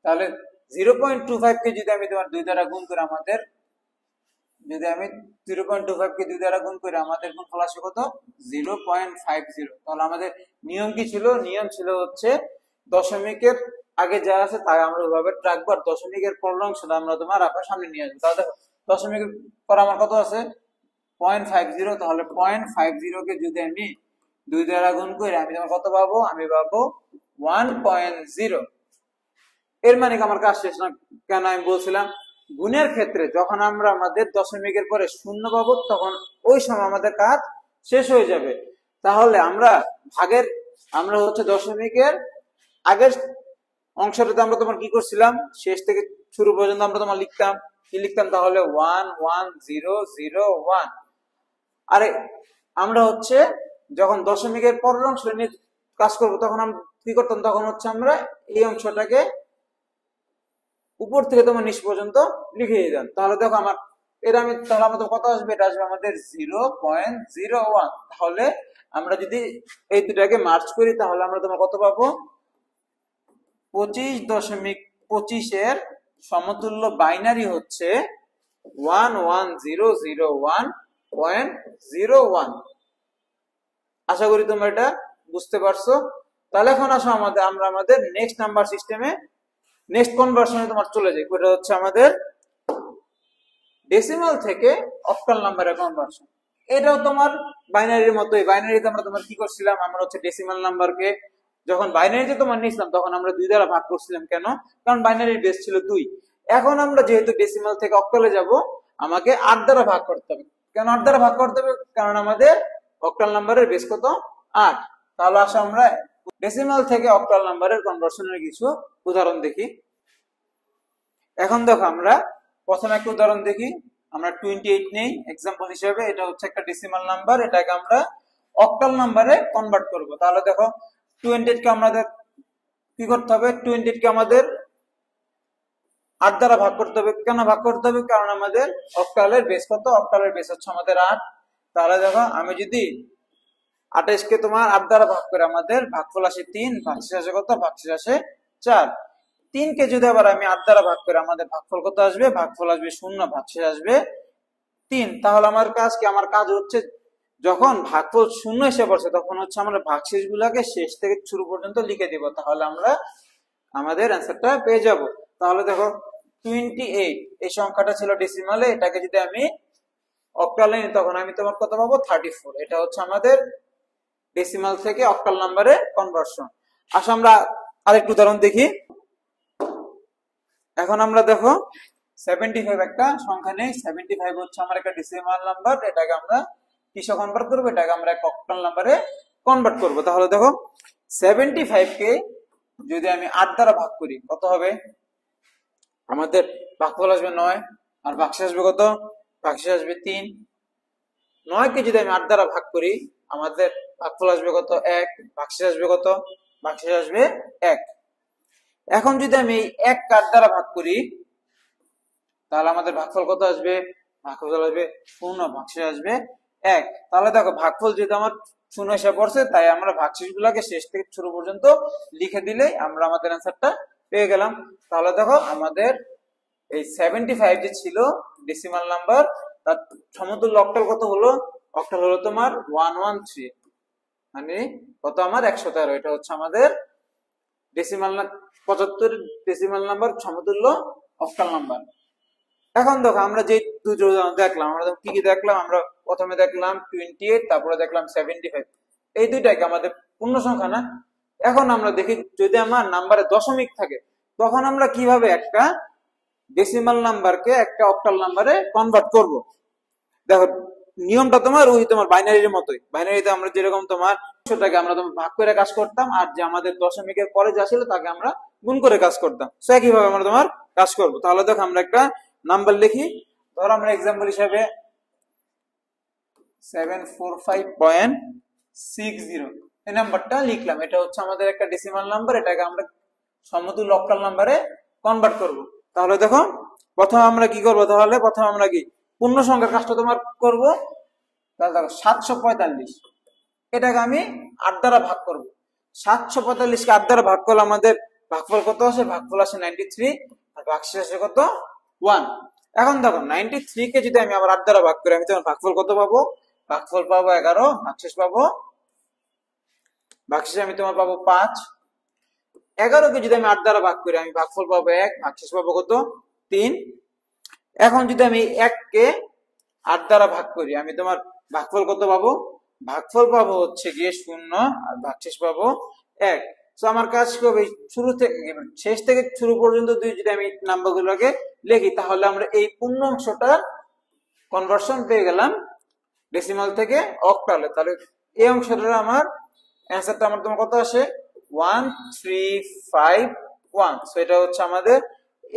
তাহলে 0.25 কে যদি আমি তোমার 2 দ্বারা গুণ করি আমাদের, যদি আমি 0.25 কে 2 দ্বারা গুণ করি আমাদের গুণফল আসে কত 0.50। তাহলে আমাদের নিয়ম কি ছিল, নিয়ম ছিল হচ্ছে দশমিকের আগে যা আছে তাই আমরা ওইভাবে রাখবো, আর দশমিকের পরের অংশটা আমরা তোমার আবার সামনে নিয়ে আসবো। তাহলে দেখো দশমিকের পর আমার কত আছে 0.50। তাহলে 0.50 কে যদি আমি 2 দ্বারা গুণ করি আমি তোমার কত পাবো, আমি পাবো 1.0। এর মানে কি আমার কাজ শেষ না, কেন আমি বলছিলাম গুণের ক্ষেত্রে যখন আমরা আমাদের দশমিকের পরে শূন্য পাবো তখন ওই সময় আমাদের কাজ শেষ হয়ে যাবে। তাহলে আমরা আমরা হচ্ছে দশমিকের আগের অংশটাতে আমরা তোমার কি করছিলাম, শেষ থেকে শুরু পর্যন্ত আমরা তোমার লিখতাম তাহলে 1 1 0 0 1। আরে আমরা হচ্ছে যখন দশমিকের পরের অংশ নিয়ে কাজ করবো তখন আমরা কি করতাম, তখন হচ্ছে আমরা এই অংশটাকে উপর থেকে তোমার নিচ পর্যন্ত লিখে দিতাম। তাহলে দেখো তাহলে আমাদের কত আসবে, এটা আসবে আমাদের 0.01। তাহলে আমরা যদি এই দুটাকে মার্চ করি তাহলে আমরা তোমার কত পাবো, 25.25 এর সমতুল্য বাইনারি হচ্ছে 11001.01। আশা করি তোমরা এটা বুঝতে পারছো। তাহলে এখন আসো আমরা আমাদের নেক্সট নাম্বার সিস্টেমে নেক্সট কনভার্সনে তোমার চলে যাই। এটা হচ্ছে আমাদের ডেসিমাল থেকে অক্টাল নাম্বারের কনভার্সন। এটাও তোমার বাইনারির মতোই। বাইনারিতে আমরা তোমার কি করছিলাম, আমরা হচ্ছে ডেসিমাল নাম্বারকে যখন বাইনারিতে তোমার নিয়েছিলাম তখন আমরা 2 দ্বারা ভাগ করছিলাম। কেন? কারণ বাইনারির বেস ছিল 2। এখন আমরা যেহেতু ডেসিমাল থেকে অক্টালে যাব, আমাকে 8 দ্বারা ভাগ করতে হবে। কেন 8 দ্বারা ভাগ করতে হবে? কারণ আমাদের অক্টাল নাম্বারের বেস কত, 8। তাহলে আসো আমরা ডেসিমাল থেকে অক্টাল নাম্বারের কনভার্সনের কিছু উদাহরণ দেখি। এখন দেখো আমরা প্রথমে একটা উদাহরণ দেখি। আমরা 28 নেই এক্সাম্পল হিসেবে। এটা হচ্ছে একটা ডেসিমাল নাম্বার, এটাকে আমরা অক্টাল নাম্বারে কনভার্ট করব। তাহলে দেখো 28 কে আমাদের কি করতে হবে, 28 কে আমাদের 8 দ্বারা ভাগ করতে হবে। কেন ভাগ করতে হবে? কারণ আমাদের অক্টালের বেস কত, অক্টালের বেস হচ্ছে আমাদের 8। তাহলে দেখো আমি যদি 28 কে তোমার 8 দ্বারা ভাগ করে আমাদের ভাগফল আসে 3, ভাগশেষ আসে কত, ভাগশেষ আসে 4। 3 কে যদি আবার আমি 8 দ্বারা ভাগ করে আমাদের ভাগফল কত আসবে, ভাগফল আসবে 0, ভাগশেষ আসবে 3। তাহলে আমার কাজ কি, আমার কাজ হচ্ছে যখন ভাগফল 0 এসে পড়ছে তখন হচ্ছে আমরা ভাগশেষ গুলাকে শেষ থেকে শুরু পর্যন্ত লিখে দিব। তাহলে আমরা আমাদের অ্যান্সারটা পেয়ে যাব। তাহলে দেখো 28 এই সংখ্যাটা ছিল ডেসিমালে, এটাকে যদি আমি অক্টালে নিই তখন আমি তোমার কত পাবো, 34। এটা হচ্ছে আমাদের ডেসিমাল থেকে অক্টাল নাম্বারে কনভার্সন। আসো আমরা আরেকটু উদাহরণ দেখি। এখন আমরা দেখো 75 একটা সংখ্যা নেই। 75 হচ্ছে আমার একটা ডেসিমাল নাম্বার, এটাকে আমরা কিসে কনভার্ট করবো, এটাকে আমরা একটা অক্টাল নাম্বারে কনভার্ট করব। তাহলে দেখো 75 কে যদি আমি 8 দ্বারা ভাগ করি কত হবে, আমাদের ভাগফল আসবে 9, আর ভাগশেষ আসবে কত, ভাগশেষ আসবে 3। 9 কে যদি আমি 8 দ্বারা ভাগ করি আমাদের ভাগফল আসবে কত, 1, ভাগশেষ আসবে কত, ভাগশেষ আসবে 1। এখন যদি আমি 1 কে 8 দ্বারা ভাগ করি তাহলে আমাদের ভাগফল কত আসবে, ভাগফল আসবে 0, ভাগশেষ আসবে 1। তাহলে দেখো ভাগফল যেহেতু আমার 0 এসে পড়ছে তাই আমরা ভাগশেষ গুলাকে শেষ থেকে শুরু পর্যন্ত লিখে দিলেই আমরা আমাদের অ্যান্সারটা পেয়ে গেলাম। তাহলে দেখো আমাদের এই 75 যে ছিল ডেসিমাল নাম্বার, তার সমতুল্য অক্টাল কত হলো, অক্টাল হলো তোমার 113, মানে কত আমার 113। এটা হচ্ছে আমাদের ডেসিমাল 75 ডেসিমাল নাম্বার সমতুল্য অক্টাল নাম্বার। এখন দেখো আমরা যে দুটো দেখলাম, আমরা কি কি দেখলাম, আমরা প্রথমে দেখলাম 28, তারপরে দেখলাম 75। এই দুইটাকে আমাদের পূর্ণ সংখ্যা না। এখন আমরা দেখি যদি আমার নাম্বারে দশমিক থাকে তখন আমরা কিভাবে একটা ডেসিমাল নাম্বারকে একটা অক্টাল নাম্বারে কনভার্ট করব। দেখো নিয়মটা তোমার তোমার বাইনারির মতোই। বাইনারিতে আমরা যেরকম তোমার সেটাকে আমরা তোমার ভাগ করে কাজ করতাম, আর যে আমাদের দশমিকের পরে যা ছিল তাকে আমরা গুণ করে কাজ করতাম। সো একইভাবে আমরা তোমার কাজ করব। তাহলে দেখো আমরা একটা নাম্বার লিখি। ধরো আমরা এক্সাম্পল হিসাবে 745.60 এই নাম্বারটা লিখলাম। এটা হচ্ছে আমাদের একটা ডেসিমাল নাম্বার, এটাকে আমরা সমতুল্য অক্টাল নাম্বারে কনভার্ট করব। তাহলে দেখো প্রথমে আমরা কি করব, তাহলে প্রথমে আমরা কি পূর্ণ সংখ্যার কাজটা তোমার করব। তাহলে দেখো 745 এটাকে আমি 8 দ্বারা ভাগ করব। 745 কে 8 দ্বারা ভাগ করলে আমাদের ভাগফল কত আসে, ভাগফল আসে 93, আর ভাগশেষ আসে কত, 1। এখন দেখো 93 কে যদি আমি আবার 8 দ্বারা ভাগ করি আমি তোমার ভাগফল কত পাবো, ভাগফল পাবো 11, ভাগশেষ পাবো, ভাগশেষ আমি তোমার পাবো 5। 11 কে যদি আমি 8 দ্বারা ভাগ করি আমি ভাগফল পাবো 1, ভাগশেষ পাবো কত, 3। এখন যদি আমি 1 কে 8 দ্বারা ভাগ করি আমি তোমার ভাগফল কত পাবো, ভাগফল পাবো হচ্ছে গিয়ে 0, আর ভাগশেষ পাবো 1। সো আমার কাজ হবে শুরু থেকে শেষ থেকে শুরু পর্যন্ত যদি আমি নাম্বারগুলোকে লিখি, তাহলে আমরা এই পূর্ণ অংশটা কনভার্সন পেয়ে গেলাম ডেসিমাল থেকে অক্টালে। তাহলে এই অংশটা আমার অ্যান্সারটা আমার তোমার কত আসে 1351। সো এটা হচ্ছে আমাদের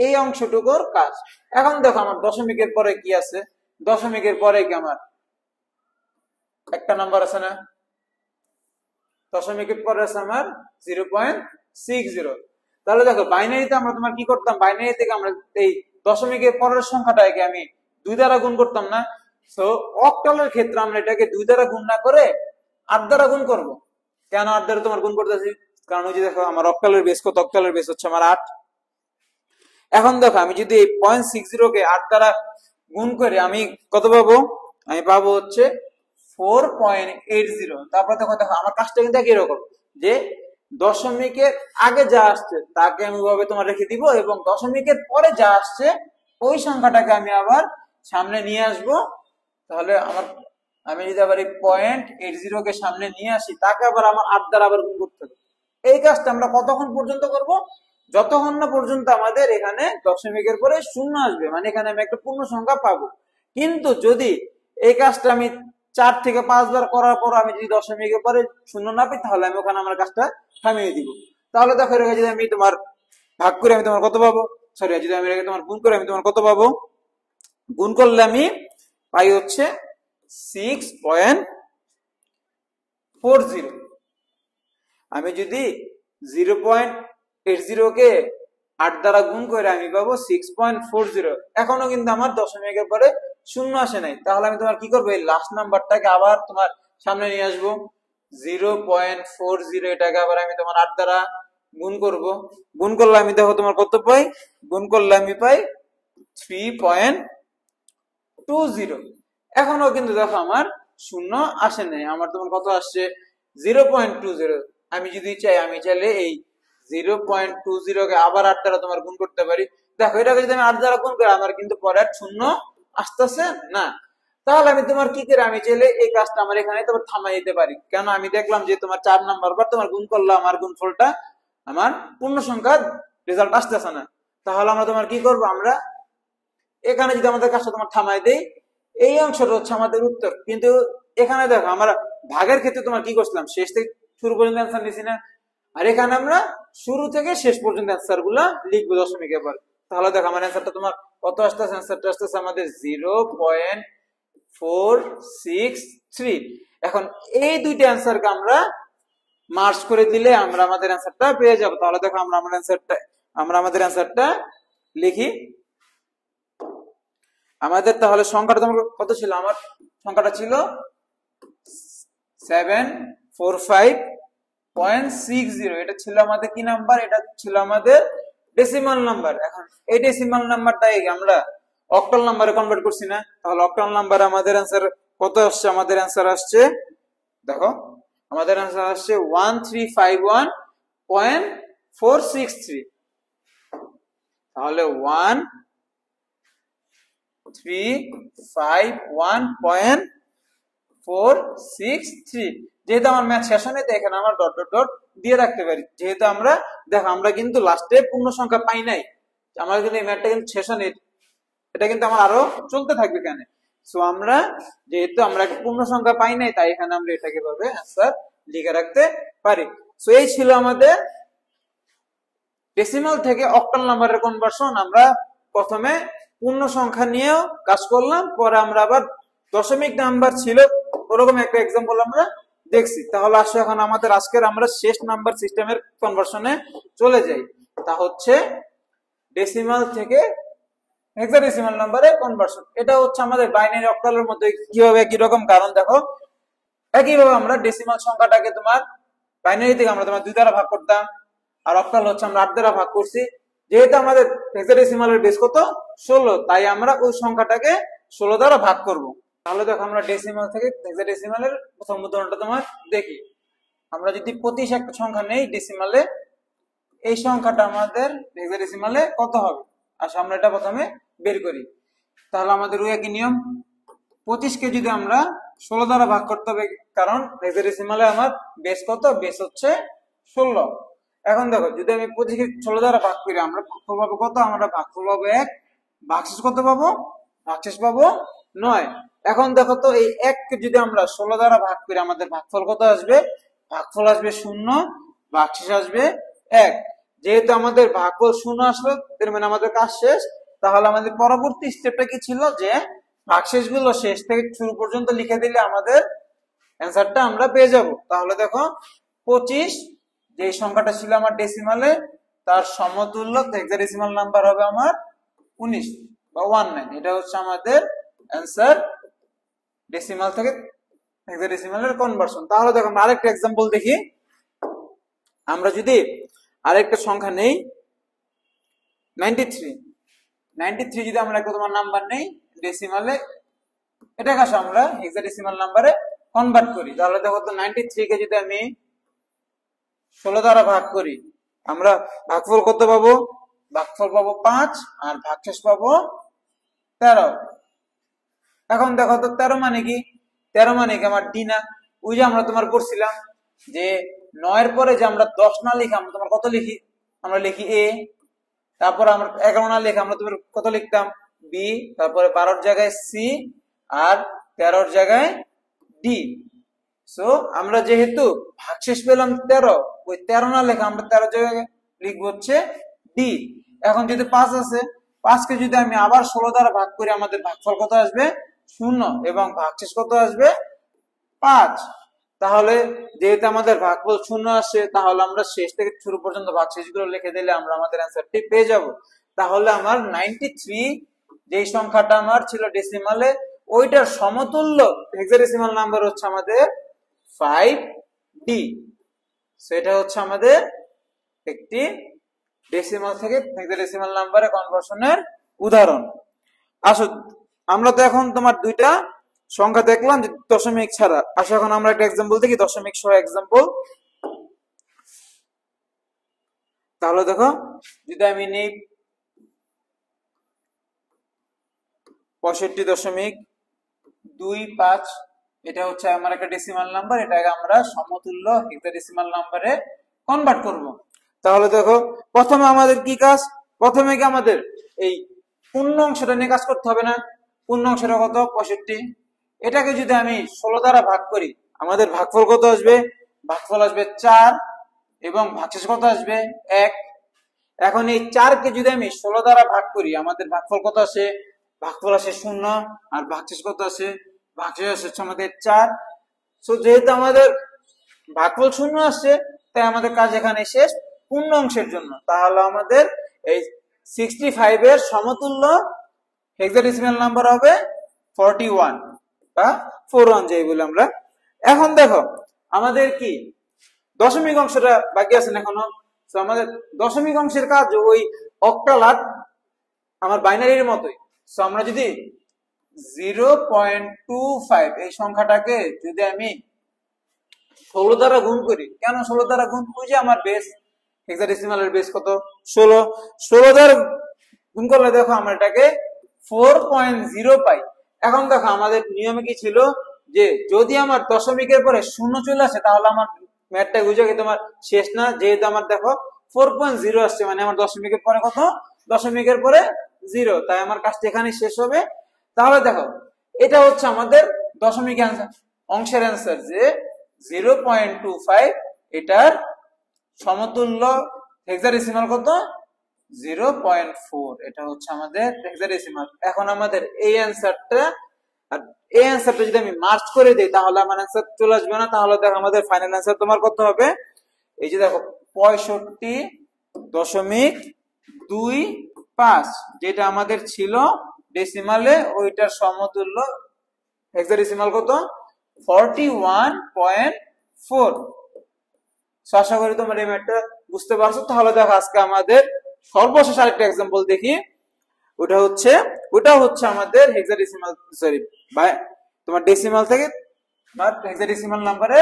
এই অংশটুকুর কাজ। এখন দেখো আমার দশমিকের পরে কি আছে, দশমিকের পরে কি আমার একটা নাম্বার আছে না, দশমিকের পরে আছে আমার 0.60। তাহলে দেখো বাইনারিতে আমরা তোমার কি করতাম, বাইনারি থেকে আমরা এই দশমিকের পরের সংখ্যাটাকে আমি 2 দ্বারা গুণ করতাম না। সো অক্টালের ক্ষেত্রে আমরা এটাকে 2 দ্বারা গুণ না করে 8 দ্বারা গুণ করব। কেন 8 দ্বারা তোমার গুণ করতেছি, কারণ ওই যে দেখো আমার অক্টালের বেস কত, অক্টালের বেস হচ্ছে আমার 8। এখন দেখো আমি যদি এই 0.60 কে 8 দ্বারা গুণ করে আমি কত পাবো, আমি পাবো হচ্ছে 4.80। তারপর দেখো দেখো আমার কাজটা কিন্তু একই রকম, যে দশমিকের আগে যা আসছে তাকে আমি ভাবে তোমার রেখে দিব, এবং দশমিকের পরে যা আসছে ওই সংখ্যাটাকে আমি আবার সামনে নিয়ে আসব। তাহলে আমার আমি যদি আবার এই 0.80 কে সামনে নিয়ে আসি, তাকে আবার আমার 8 দ্বারা আবার গুণ করতে হবে। এই কাজটা আমরা কতক্ষণ পর্যন্ত করব, যতক্ষণ না পর্যন্ত আমাদের এখানে দশমিকের পরে শূন্য আসবে, মানে এখানে আমি একটা পূর্ণ সংখ্যা পাবো। কিন্তু যদি এই কাজটা আমি 4 থেকে 5 বার করার পর আমি যদি দশমিকের পরে শূন্য না পাই, তাহলে আমি ওখানে আমার কাজটা থামিয়ে দিব। তাহলে দেখো যদি আমি তোমার ভাগ করে আমি তোমার কত পাবো, সরি যদি আমি তোমার গুণ করে আমি তোমার কত পাবো, গুণ করলে আমি পাই হচ্ছে 6.40। আমি যদি 0.80 কে 8 দ্বারা গুণ করে আমি পাবো 6.40। এখনো কিন্তু আমার দশমিকের পরে শূন্য আসে নাই। তাহলে আমি তোমার কি করবো, এই লাস্ট নাম্বারটাকে আবার তোমার সামনে নিয়ে আসবো 0.40, এটাকে আবার আমি তোমার 8 দ্বারা গুণ করব। গুণ করলে আমি দেখো তোমার কত পাই, গুণ করলে আমি পাই 3.20। এখনো কিন্তু দেখো আমার শূন্য আসে নাই, আমার তোমার কত আসছে 0.20। আমি যদি চাই, আমি চাইলে এই 0.20 কে আবার 8 দ্বারা তোমার গুণ করতে পারি। দেখো এটাকে যদি আমি 8 দ্বারা গুণ করি, আমার কিন্তু পরে আর শূন্য আসতেছে না। তাহলে আমি তোমার কি করে, আমি চাইলে এই কাজটা আমার এখানে তোমার থামাই দিতে পারি। কেন, আমি দেখলাম যে তোমার 4 নাম্বার বার তোমার গুণ করলে আমার গুণফলটা আমার পূর্ণ সংখ্যার রেজাল্ট আসতেছে না। তাহলে আমরা তোমার কি করব, আমরা এখানে যদি আমাদের কাজটা তোমার থামাই দেই, এই অংশটা হচ্ছে আমাদের উত্তর। কিন্তু এখানে দেখো আমরা ভাগের ক্ষেত্রে তোমার কি করছিলাম, শেষ থেকে শুরু পর্যন্ত অ্যান্সার নিছি না, আর এখানে আমরা শুরু থেকে শেষ পর্যন্ত অ্যান্সার গুলা লিখবো দশমিকের পর। তাহলে দেখো আমার অ্যান্সারটা তোমার কত আসতেছে, অ্যান্সারটা আসতেছে আমাদের 0.463। এখন এই দুইটা অ্যান্সারকে আমরা মার্জ করে দিলে আমরা আমাদের অ্যান্সারটা পেয়ে যাব। তাহলে দেখো আমরা আমাদের অ্যান্সারটা লিখি। আমাদের তাহলে সংখ্যাটা তোমার কত ছিল, আমার সংখ্যাটা ছিল 745.60। এটা ছিল আমাদের কি নাম্বার, এটা ছিল আমাদের ডেসিমাল নাম্বার। এখন এই ডেসিমাল নাম্বারটাই আমরা অক্টাল নাম্বারে কনভার্ট করছি না, তাহলে অক্টাল নাম্বারে আমাদের অ্যান্সার কত আসছে, আমাদের অ্যান্সার আসছে দেখো আমাদের অ্যান্সার আসছে 1351.463। তাহলে 1351.463। যেহেতু আমার ম্যাথ শেষ হয়নি, এখানে আমার ডট ডট ডট দিয়ে রাখতে পারি। যেহেতু আমরা দেখো আমরা কিন্তু লাস্টে পূর্ণ সংখ্যা পাই নাই, আমার কিন্তু এই ম্যাথটা কিন্তু শেষ হয়নি, এটা কিন্তু আমার আরো চলতে থাকবে কেন। সো আমরা যেহেতু আমরা একটা পূর্ণ সংখ্যা পাই নাই, তাই এখানে আমরা এটাকে ভাবে অ্যান্সার লিখে রাখতে পারি। সো এই ছিল আমাদের ডেসিমাল থেকে অক্টাল নাম্বারের কনভার্সন। আমরা প্রথমে পূর্ণ সংখ্যা নিয়েও কাজ করলাম, পরে আমরা আবার দশমিক নাম্বার ছিল ওরকম একটা এক্সাম্পল আমরা দেখছি। তাহলে আসো এখন আমাদের আজকের আমরা শেষ নাম্বার সিস্টেমের কনভার্সনে চলে যাই। তা হচ্ছে ডেসিমাল থেকে হেক্সাডেসিমাল নাম্বারে কনভার্সন। এটা হচ্ছে আমাদের বাইনারি অক্টালের মধ্যে কিভাবে একই রকম, কারণ দেখো একইভাবে আমরা ডেসিমাল সংখ্যাটাকে তোমার বাইনারি থেকে আমরা তোমার 2 দ্বারা ভাগ করতাম, আর অক্টাল হচ্ছে আমরা 8 দ্বারা ভাগ করছি। যেহেতু আমাদের হেক্সাডেসিমালের বেস কত 16, তাই আমরা ওই সংখ্যাটাকে 16 দ্বারা ভাগ করব। তাহলে দেখো আমরা ডেসিমাল থেকে হেক্সাডেসিমালের প্রথম উদাহরণটা তোমার দেখি। আমরা যদি 25 একটা সংখ্যা নেই ডেসিমালে, এই সংখ্যাটা আমাদের হেক্সাডেসিমালে কত হবে, আসলে আমরা এটা প্রথমে বের করি। তাহলে আমাদের ওই একই নিয়ম, 25 কে যদি আমরা 16 দ্বারা ভাগ করতে হবে, কারণ হেক্সাডেসিমালে আমার বেস কত, বেস হচ্ছে 16। এখন দেখো যদি আমি 25 কে 16 দ্বারা ভাগ করি আমরা ভাগফল পাবো কত? আমরা ভাগফল পাবো 1, ভাগশেষ কত পাবো? ভাগশেষ পাবো 9। এখন দেখো তো এই 1 কে যদি আমরা 16 দ্বারা ভাগ করি আমাদের ভাগফল কত আসবে? ভাগফল আসবে 0, ভাগশেষ আসবে 1। যেহেতু আমাদের ভাগফল 0 আসলো এর মানে আমাদের কাজ শেষ। তাহলে আমাদের পরবর্তী স্টেপটা কি ছিল যে ভাগশেষ গুলো শেষ থেকে শুরু পর্যন্ত লিখে দিলে আমাদের অ্যান্সারটা আমরা পেয়ে যাব। তাহলে দেখো 25 যে সংখ্যাটা ছিল আমার ডেসিমালে তার সমতুল্য হেক্সাডেসিমাল নাম্বার হবে আমার 19 বা 19। এটা হচ্ছে আমাদের অ্যান্সার ডেসিমাল থেকে হেক্সাডেসিমালের কনভার্সন। তাহলে দেখো আমরা আরেকটা एग्जांपल দেখি। আমরা যদি আরেকটা সংখ্যা নেই 93 যদি আমরা একটা তোমার নাম্বার নেই ডেসিমালে এটাকে আমরা হেক্সাডেসিমাল নাম্বারে কনভার্ট করি। তাহলে দেখো তো 93 কে যদি আমি 16 দ্বারা ভাগ করি আমরা ভাগফল কত পাবো? ভাগফল পাবো 5 আর ভাগশেষ পাবো 13। এখন দেখো তো 13 মানে কি? 13 মানে কি আমার ডি না? ওই যে আমরা তোমার করছিলাম যে 9 এর পরে যে আমরা 10 না লিখি আমরা তোমার কত লিখি? আমরা লিখি এ। তারপর আমরা 11 না লিখে আমরা তোমার কত লিখতাম? বি। তারপরে 12 এর জায়গায় সি আর 13 এর জায়গায় ডি। সো আমরা যেহেতু ভাগশেষ পেলাম 13, ওই 13 না লেখা আমরা 13 জায়গায় লিখবো হচ্ছে ডি। এখন যদি 5 আছে 5 কে যদি আমি আবার 16 দ্বারা ভাগ করি আমাদের ভাগফল কত আসবে? 0 এবং ভাগশেষ কত আসবে? 5। তাহলে যেহেতু আমাদের ভাগফল 0 আসে তাহলে আমরা শেষ থেকে শুরু পর্যন্ত ভাগশেষগুলো লিখে দিলে আমরা আমাদের অ্যান্সারটি পেয়ে যাব। তাহলে আমার 93 যেই সংখ্যাটা আমার ছিল ডেসিমালে ওইটার সমতুল্য হেক্সাডেসিমাল নাম্বার হচ্ছে আমাদের 5D। সেটা হচ্ছে আমাদের একটি ডেসিমাল থেকে হেক্সাডেসিমাল নাম্বারে কনভার্সনের উদাহরণ। আসো আমরা তো এখন তোমার দুইটা সংখ্যা দেখলাম যে দশমিক ছাড়া। আসো এখন আমরা একটা एग्जांपल দেখি দশমিক সহ एग्जांपल। তাহলে দেখো যদি আমি নেই 65.25, এটা হচ্ছে আমার একটা ডেসিমাল নাম্বার, এটাকে আমরা সমতুল্য হেক্সাডেসিমাল নাম্বারে কনভার্ট করব। তাহলে দেখো প্রথমে আমাদের কি কাজ? প্রথমে কি আমাদের এই পূর্ণ অংশটা নিয়ে কাজ করতে হবে না? পূর্ণ অংশটা কত? 65। এটাকে যদি আমি 16 দ্বারা ভাগ করি আমাদের ভাগফল কত আসবে? ভাগফল আসবে 4 এবং ভাগশেষ কত আসবে? 1। এখন এই 4 কে যদি আমি 16 দ্বারা ভাগ করি আমাদের ভাগফল কত আসে? ভাগফল আসে 0 আর ভাগশেষ কত আসে? ভাগশেষ আসছে আমাদের 4। সো যেহেতু আমাদের ভাগফল 0 আসছে তাই আমাদের কাজ এখানে শেষ পূর্ণ অংশের জন্য। তাহলে আমাদের এই 65 এর সমতুল্য হেক্সাডেসিমাল নাম্বার হবে 41 বা 41 যেই বলি আমরা। এখন দেখো আমাদের কি দশমিক অংশটা বাকি আছে না এখনো। সো আমাদের দশমিক অংশের কাজ ওই অক্টাল আর আমার বাইনারির মতোই। সো আমরা যদি 0.25 এই সংখ্যাটাকে যদি আমি 16 দ্বারা গুণ করি, কেন 16 দ্বারা গুণ? ওই যে আমার বেস হেক্সাডেসিমালের বেস কত? 16। 16 দ্বারা গুণ করলে দেখো আমরা এটাকে 4.0 পাই। এখন দেখো আমাদের নিয়মে কি ছিল যে যদি আমার দশমিকের পরে শূন্য চলে আসে তাহলে আমার ম্যাথটা বুঝে কি তোমার শেষ না। যেহেতু আমার দেখো 4.0 আসছে মানে আমার দশমিকের পরে কত? দশমিকের পরে 0, তাই আমার কাজটা এখানে শেষ হবে। তাহলে দেখো এটা হচ্ছে আমাদের দশমিক অংশের অ্যান্সার যে 0.25 এটার সমতুল্য হেক্সাডেসিমাল কত? 0.4। এটা হচ্ছে আমাদের হেক্সাডেসিমাল। এখন আমাদের এই অ্যান্সারটা আর এই অ্যান্সারটা যদি আমি মার্চ করে দেই তাহলে আমার অ্যান্সার চলে আসবে না। তাহলে দেখো আমাদের ফাইনাল অ্যান্সার তোমার কত হবে? এই যে দেখো 65.25 যেটা আমাদের ছিল ডেসিমালে ওইটার সমতুল্য হেক্সাডেসিমাল কত? 41.4। আশা করি তোমরা এই ম্যাথটা বুঝতে পারছো। তাহলে দেখো আজকে আমাদের সর্বশেষ আরেকটা एग्जांपल দেখি। ওটা হচ্ছে আমাদের হেক্সাডেসিমাল সরি তোমার ডেসিমাল থেকে হেক্সাডেসিমাল নাম্বারে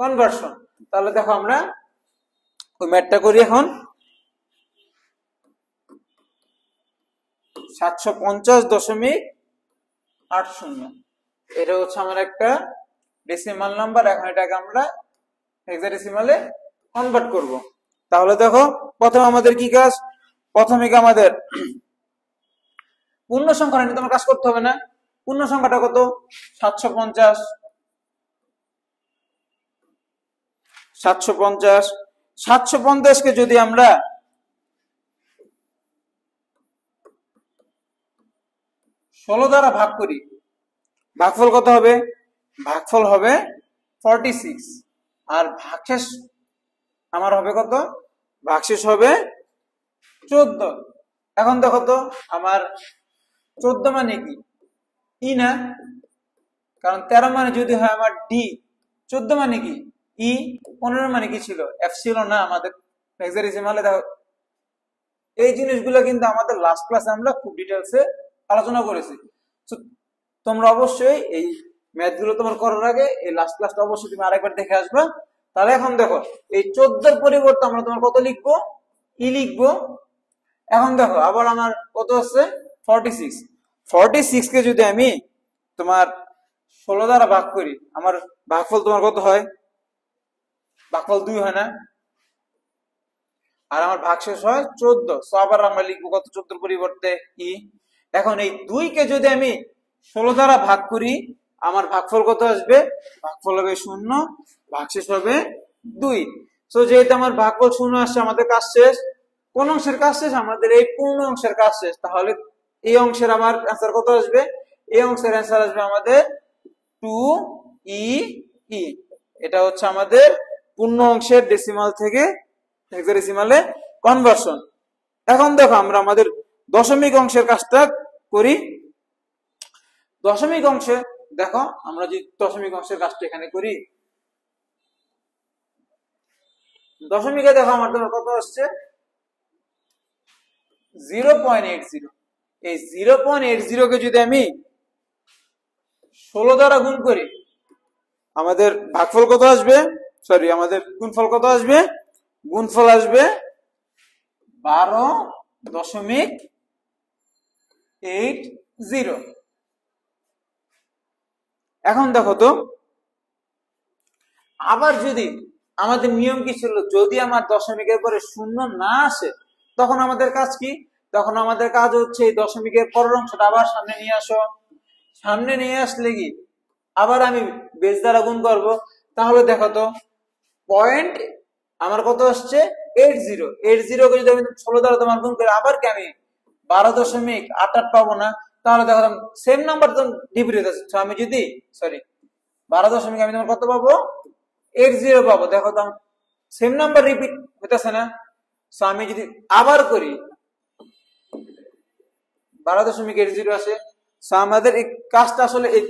কনভার্সন। তাহলে দেখো আমরা ওই ম্যাথটা করি এখন। 750.80 এটা হচ্ছে আমার একটা ডেসিমাল নাম্বার। এখন এটাকে আমরা হেক্সাডেসিমালে কনভার্ট করব। তাহলে দেখো প্রথমে আমাদের কি কাজ, প্রথমে কি আমাদের পূর্ণ সংখ্যা নিয়ে তোমার কাজ করতে হবে না। পূর্ণ সংখ্যাটা কত, 750। 750 কে যদি আমরা 16 দ্বারা ভাগ করি, ভাগফল কত হবে, ভাগফল হবে 46। আর ভাগশেষ আমার হবে কত, ভাগশেষ হবে 14। এখন দেখো তো আমার 14 মানে কি, ই না, কারণ 13 মানে যদি হয় আমার ডি, 14 মানে কি ই, 15 মানে কি ছিল, এফ ছিল না আমাদের হেক্সাডেসিমালে। দেখো এই জিনিসগুলো কিন্তু আমাদের লাস্ট ক্লাসে আমরা খুব ডিটেলসে আলোচনা করেছি। তোমরা অবশ্যই এই ম্যাথ গুলো তোমার করার আগে এই লাস্ট ক্লাসটা অবশ্যই তুমি আরেকবার দেখে আসবে। তাহলে এখন দেখো এই 14 পরিবর্তে আমরা তোমার কত লিখবো, ই লিখবো। এখন দেখো আবার আমার কত আছে, 46। 46 কে যদি আমি তোমার 16 দ্বারা ভাগ করি, আমার ভাগফল তোমার কত হয়, ভাগফল 2 হয় না, আর আমার ভাগশেষ হয় 14। সো আবার আমরা লিখবো কত, 14 পরিবর্তে ই। এখন এই 2 কে যদি আমি 16 দ্বারা ভাগ করি, আমার ভাগফল কত আসবে, ভাগফল হবে 0, ভাগশেষ হবে 2। সো যেহেতু আমার ভাগফল 0 আসছে, আমাদের কাজ শেষ। কোন অংশের কাজ শেষ, আমাদের এই পূর্ণ অংশের কাজ শেষ। তাহলে এই অংশের আমার অ্যান্সার কত আসবে, এই অংশের অ্যান্সার আসবে আমাদের 2e ই। এটা হচ্ছে আমাদের পূর্ণ অংশের ডেসিমাল থেকে হেক্সাডেসিমালে কনভার্সন। এখন দেখো আমরা আমাদের দশমিক অংশের কাজটা করি। দশমিক অংশে দেখো আমরা যে দশমিক অংশের কাজটা এখানে করি, দশমিকে দেখো আমার তোমার কত আসছে, 0.80। এই 0.80 কে যদি আমি 16 দ্বারা গুণ করি, আমাদের ভাগফল কত আসবে, সরি আমাদের গুণফল কত আসবে, গুণফল আসবে 12.80। এখন দেখো তো আবার যদি আমাদের নিয়ম কি ছিল, যদি আমার দশমিকের পরে 0 না আসে, তখন আমাদের কাজ কি, তখন আমাদের কাজ হচ্ছে এই দশমিকের পরের অংশটা আবার সামনে নিয়ে আসো। সামনে নিয়ে আসলে কি আবার আমি বেস দ্বারা গুণ করব। তাহলে দেখো তো পয়েন্ট আমার কত আসছে, 80 কে যদি আমি 16 দ্বারা তোমার গুণ করি, আবার কি আমি 12.88 পাবো না। তাহলে দেখো সেম নাম্বার তো ডিভিড হচ্ছে, আমি যদি সরি 12 আমি তোমার কত পাবো, 80 পাবো। দেখো তো সেম নাম্বার রিপিট হইতেছে না। সো আমি যদি আবার করি 12.80 আসে। সো আমাদের এই কাজটা আসলে এই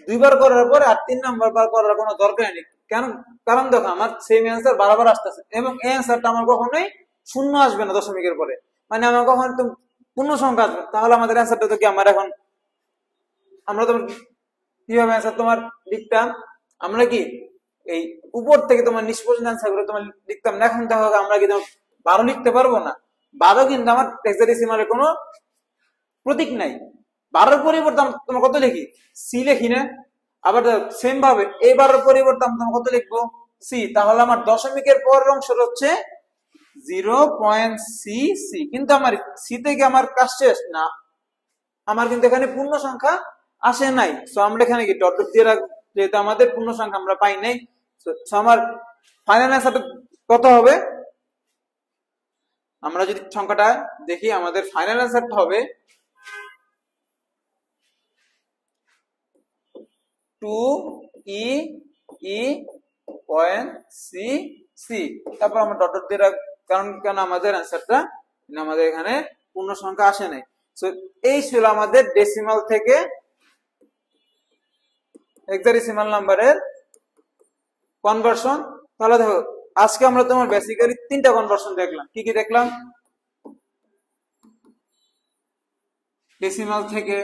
2 বার করার পরে আর 3 নাম্বার বার করার কোনো দরকার নেই। কেন, কারণ দেখো আমার সেম অ্যান্সার বারবার আসতেছে, এবং এই অ্যান্সারটা আমার কখনোই 0 আসবে না দশমিকের পরে, মানে আমার কখন পূর্ণ সংখ্যা আসবে। তাহলে আমাদের অ্যান্সারটা তো কি, আমার এখন আমরা তো কিভাবে অ্যান্সার তোমার লিখতাম, আমরা কি এই উপর থেকে তোমার নিচ পর্যন্ত অ্যান্সার করে তোমার লিখতাম না। এখন দেখো আমরা কি 12 লিখতে পারবো না, 12 কিন্তু আমার হেক্সাডেসিমালের কোনো প্রতীক নাই। 12 পরিবর্তে তোমার কত লিখি, সি লিখি না। আবার সেম ভাবে এই 12 পরিবর্তে আমি তোমার কত লিখবো, সি। তাহলে আমার দশমিকের পরের অংশ হচ্ছে 0.cc, কিন্তু আমার সি থেকে আমার কাজ শেষ না, আমার কিন্তু এখানে পূর্ণ সংখ্যা আসে নাই। সো আমরা এখানে কি ডট ডট দিয়ে রাখবো, যেহেতু আমাদের পূর্ণ সংখ্যা আমরা পাই নাই। সো আমার ফাইনাল অ্যান্সারটা কত হবে, আমরা যদি সংখ্যাটা দেখি, আমাদের ফাইনাল অ্যান্সারটা হবে 2e.cc। তারপর আমরা ডট ডট দিয়ে রাখবো, কারণ কেন আমাদের অ্যান্সারটা আমাদের এখানে পূর্ণ সংখ্যা আসে নাই। সো এই ছিল আমাদের ডেসিমাল থেকে হেক্সাডেসিমাল নাম্বারের কনভার্সন। তাহলে দেখো আজকে আমরা তোমার বেসিক্যালি 3টা কনভার্সন দেখলাম। কি কি দেখলাম, ডেসিমাল থেকে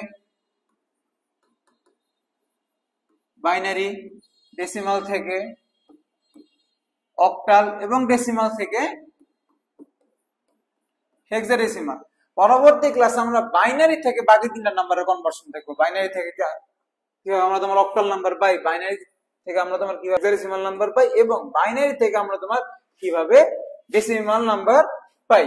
বাইনারি, ডেসিমাল থেকে অক্টাল, এবং ডেসিমাল থেকে হেক্সাডেসিমাল। পরবর্তী ক্লাসে আমরা বাইনারি থেকে বাকি 3টা নাম্বারের কনভার্সন দেখবো। বাইনারি থেকে কিভাবে আমরা তোমার অক্টাল নাম্বার পাই, বাইনারি থেকে আমরা তোমার কিভাবে হেক্সাডেসিমাল নাম্বার পাই, এবং বাইনারি থেকে আমরা তোমার কিভাবে ডেসিমাল নাম্বার পাই।